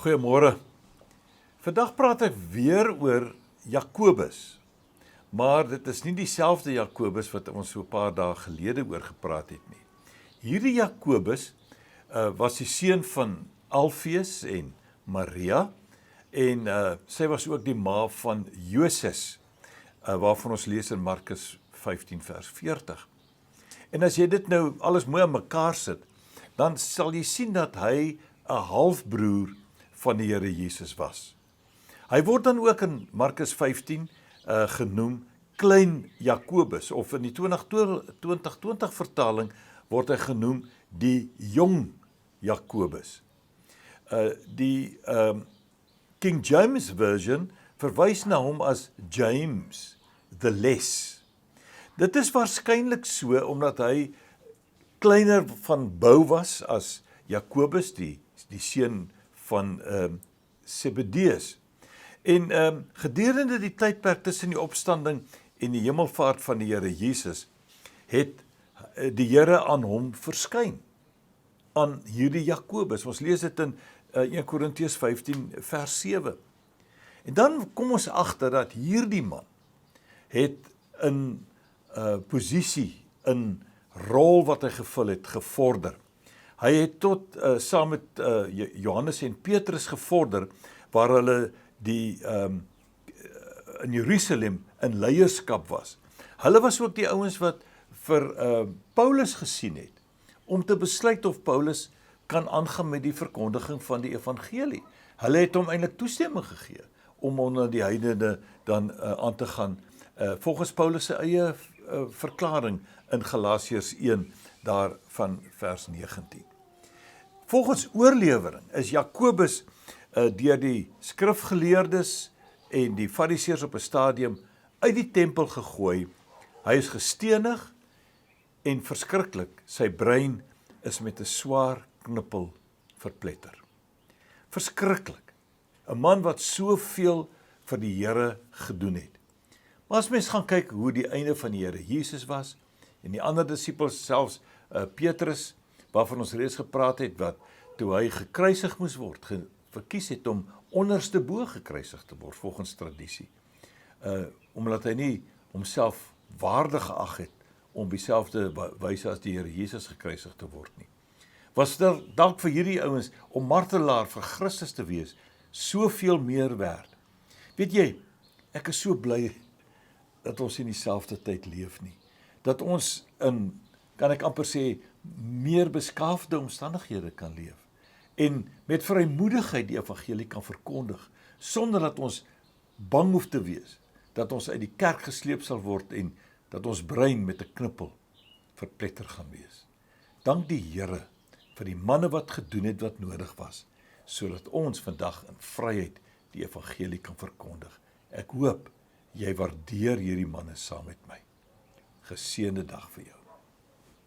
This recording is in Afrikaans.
Goeiemôre. Vandag praat ek weer oor Jakobus. Maar dit is nie dieselfde Jakobus wat ons so 'n paar dae gelede oor gepraat het nie. Hierdie Jakobus was die seun van Alfeus en Maria en sy was ook die ma van Joses, waarvan ons lees in Markus 15 vers 40. En as jy dit nou alles mooi aan mekaar sit, dan sal jy sien dat hy 'n halfbroer van die Here Jesus was. Hy word dan ook in Markus 15 genoem Klein Jakobus, of in die 2020 vertaling word hy genoem die Jong Jakobus. Die King James Version verwys na hom as James the Less. Dit is waarskynlik so omdat hy kleiner van bou was as Jakobus, die seun van Zebedeus. En gedurende die tydperk tussen die opstanding en die hemelvaart van die Here Jesus, het die Here aan hom verskyn, aan hierdie Jakobus. Ons lees dit in 1 Korintiërs 15 vers 7. En dan kom ons agter dat hierdie man het in posisie, in rol wat hy gevul het, gevorder. Hy het tot saam met Johannes en Petrus gevorder, waar hulle in Jerusalem in leierskap was. Hulle was ook die ouens wat vir Paulus gesien het, om te besluit of Paulus kan aangaan met die verkondiging van die evangelie. Hulle het hom eintlik toestemming gegee, om onder die heidene dan aan te gaan, volgens Paulus se eie verklaring in Galasiërs 1, daar van vers 19. Volgens oorlewering is Jakobus deur die skrifgeleerdes en die fariseërs op 'n stadium uit die tempel gegooi. Hy is gestenig en verskriklik, sy brein is met 'n swaar knippel verpletter. Verskriklik, 'n man wat soveel vir die Here gedoen het. Maar as mens gaan kyk hoe die einde van die Here Jesus was, en die ander disippels, selfs Petrus, waarvan ons reeds gepraat het, wat toe hy gekruisig moes word, verkies het om onderste bo gekruisig te word, volgens tradisie. Omdat hy nie homself waardig geag het om dieselfde wyse as die Here Jesus gekruisig te word nie. Was daar dalk vir hierdie ouens om martelaar vir Christus te wees soveel meer werd? Weet jy, ek is so bly dat ons in dieselfde tyd leef nie. Dat ons in, kan ek amper sê, meer beskaafde omstandighede kan leef. En met vrymoedigheid die evangelie kan verkondig, sonder dat ons bang hoef te wees, dat ons uit die kerk gesleep sal word en dat ons brein met 'n knippel verpletter gaan wees. Dank die Here vir die manne wat gedoen het wat nodig was, sodat ons vandag in vryheid die evangelie kan verkondig. Ek hoop jy waardeer hierdie manne saam met my. Geseënde dag vir jou.